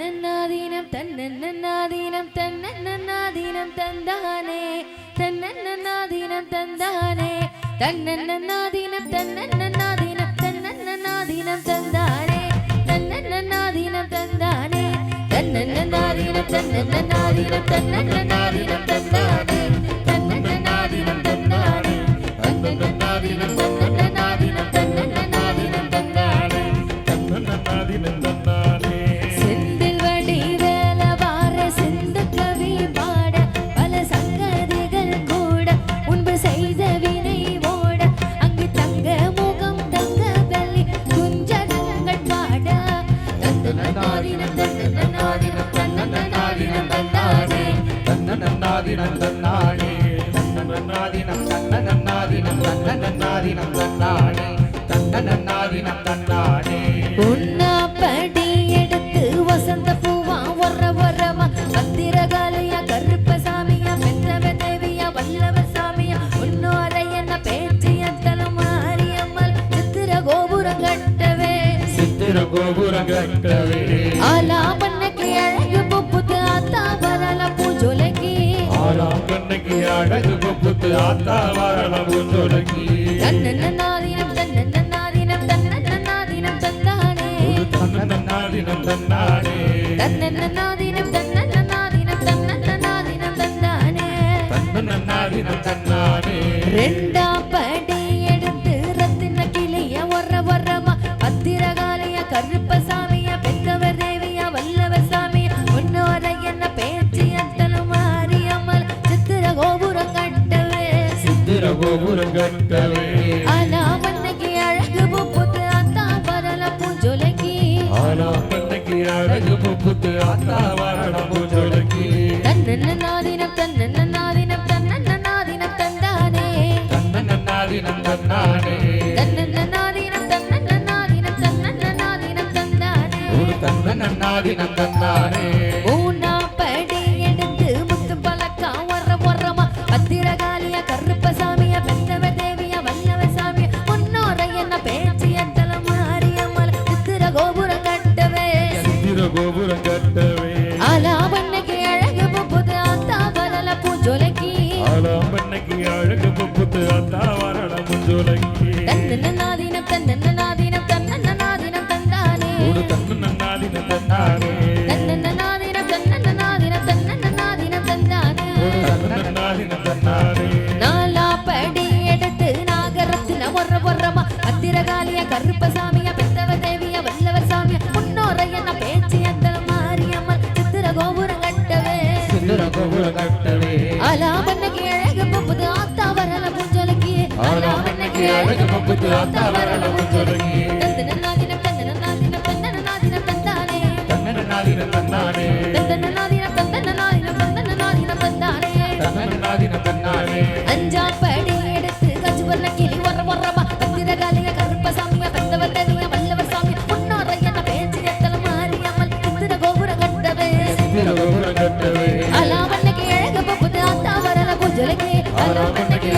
தன்னன்னாதீனம் தன்னன்னாதீனம் தன்னன்னாதீனம் தந்தானே தன்னன்னாதீனம் தந்தானே தன்னன்னாதீனம் தன்னன்னாதீனம் தன்னன்னாதீனம் தந்தானே தன்னன்னாதீனம் தந்தானே தன்னன்னாதீனம் தன்னன்னாதீனம் தன்னன்னாதீனம் தந்தானே தன்னன்னாதீனம் தந்தானே தன்னன்னாதீனம் தன்னன்னாதீனம் தன்னன்னாதீனம் தந்தானே தன்னன்னாதீனம் தந்தானே செந்தில் வடிவேல வார சிந்து கவி பாட பல சங்கதிகள் கூட முன்பு செய்த வினை ஓட அங்கு தங்க முகம் தங்க வெள்ளி குஞ்சனங்கள் பாட தன்னன்னாதீனம் தன்னன்னாதீனம் தன்னன்னாதீனம் தந்தானே தன்னன்னாதீனம் தந்தானே தன்னன்னாதீனம் தன்னன்னாதீனம் தன்னன்னாதீனம் தந்தானே தன்னன்னாதீனம் தந்தானே உன்னாப்படி எடுத்து வசந்த பூவா ஒர ஒரமா பத்திரகாலையா கருப்பசாமியா பெற்றவ தேவியா வல்லவ சாமியா உன்னோரை என்ன பேச்சிய தலமாரியம்மல் சித்திர கோபுரம் கட்டவே ஆலா பண்ணக்கு அழகு பொப்புத்து ஆத்தா வரல பூஜோலகி ஆலா பண்ணக்கு அழகு பொப்புத்து ஆத்தா வரல பூஜோலகி தன்னன்னாதீனம் தன்னன்னாதீனம் தன்னன்னாதீனம் தந்தானே தன்னன்னாதீனம் தந்தானே தன்னன்னாதீனம் தன்னன்னாதீனம் தன்னன்னாதீனம் தந்தானே தன்னன்னாதீனம் தந்தானே ரெண்டாம் படி எடுத்து ரத்தின கிளைய ஒர ஒரமா பத்திரகாலையா கருப்பசாமியா பெற்றவர் தேவியா வல்லவர் சாமியா உன்னோரை என்ன பேச்சிய தலமாரியம்மல் சித்திர கோபுரம் கட்டவே ஆலா பண்ணக்கு அழகு பொப்புத்து ஆத்தா வரல பூஜோலகி ஆலா பண்ணக்கு அழகு பொப்புத்து ஆத்தா வரல பூஜோலகி தன்னன்னாதீனம் தன்னன்னாதீனம் தன்னன்னாதீனம் தந்தானே தன்னன்னாதீனம் தந்தானே தன்னன்னாதீனம் தன்னன்னாதீனம் தன்னன்னாதீனம் தந்தானே தன்னன்னாதீனம் தந்தானே ஊனாப்படி எடுத்து முத்து பலக்கா ஒர ஒரமா பத்திரகாலியா கருப்பசாமியா பெற்றவர் தேவியா வல்லவ சாமியா உன்னோரை என்ன பேச்சிய தலமாரியம்மல் சித்திர கோபுரம் கட்டவே ஆலா பண்ணக்கு அழகு பொப்புத்து ஆத்தா வரல பூஜோலகி ஆலா பண்ணக்கு அழகு பொப்புத்து ஆத்தா வரல பூஜோலகி தன்னன்னாதீனம் தன்னன்னாதீனம் தன்னன்னாதீனம் தந்தானே தன்னன்னாதீனம் தந்தானே தன்னன்னாதீனம் தன்னன்னாதீனம் தன்னன்னாதீனம் தந்தானே தன்னன்னாதீனம் தந்தானே நாலா படி எடுத்து நாகரத்தின ஒர ஒரமா பத்திரகாலியா கருப்பசாமியா பெற்றவ தேவியா வல்லவர் சாமியா உன்னோரை என்ன பேச்சிய தலமாரியம்மல் சித்திர கோபுரம் கட்டவே ஆலா பண்ணக்கு அழகு பொப்புத்து ஆத்தா வரல பூஜோலகி ஆலா பண்ணக்கு அழகு பொப்புத்து ஆத்தா வரல பூஜோலகி தன்னன்னாதீனம் தன்னன்னாதீனம் தன்னன்னாதீனம் தந்தானே தன்னன்னாதீனம் தந்தானே தன்னன்னாதீனம் தன்னன்னாதீனம் தன்னன்னாதீனம் தந்தானே தன்னன்னாதீனம் தந்தானே அஞ்சாம் படி எடுத்து கஜ்வர்ண கிளி ஒர ஒரமா பத்திரகாலியா கருப்பசாமியா பெற்றவர் தேவியா வல்லவர் சாமியா உன்னோரை என்ன பேச்சிய தலமாரியம்மல் சித்திர கோபுரம் கட்டவே ஆலா பண்ணக்கு அழகு பொப்புத்து ஆத்தா வரல பூஜோலகி ஆலா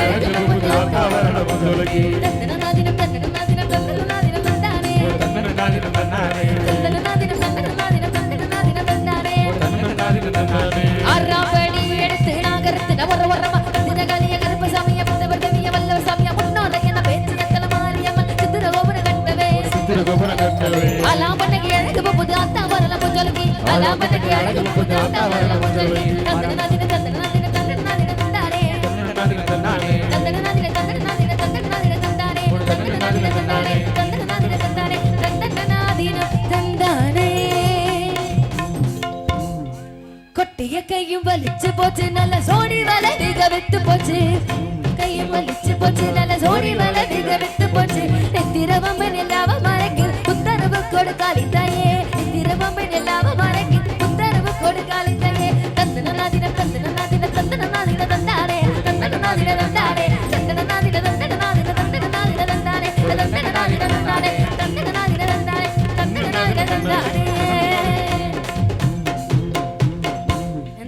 பண்ணக்கு அழகு பொப்புத்து ஆத்தா வரல பூஜோலகி தன்னன்னாதீனம் தன்னன்னாதீனம் தன்னன்னாதீனம் தந்தானே தன்னன்னாதீனம் தந்தானே தன்னன்னாதீனம் தன்னன்னாதீனம் தன்னன்னாதீனம் தந்தானே தன்னன்னாதீனம் தந்தானே ஆறாம் படி எடுத்து நாகரத்தின ஒர ஒரமா பத்திரகாலியா கருப்பசாமியா பெற்றவர் தேவியா வல்லவர் சாமியா உன்னோரை என்ன பேச்சிய தலமாரியம்மல் சித்திர கோபுரம் கட்டவே ஆலா பண்ணக்கு அழகு பொப்புத்து ஆத்தா வரல பூஜோலகி ஆலா பண்ணக்கு அழகு பொப்புத்து ஆத்தா வரல பூஜோலகி தன்னன்னாதீனம் தன்னன்னாதீனம் தன்னன்னாதீனம் தந்தானே தன்னன்னாதீனம் தந்தானே தன்னன்னாதீனம் தன்னன்னாதீனம் தன்னன்னாதீனம் தந்தானே தன்னன்னாதீனம் தந்தானே தன்னன்னாதீனம் தந்தானே தன்னன்னாதீனம் தந்தானே கொட்டிய கையும் வலிச்சு போச்சு நல்ல சோடி வலை மிக விட்டு போச்சு கையும் வலிச்சு போச்சு நல்ல சோடி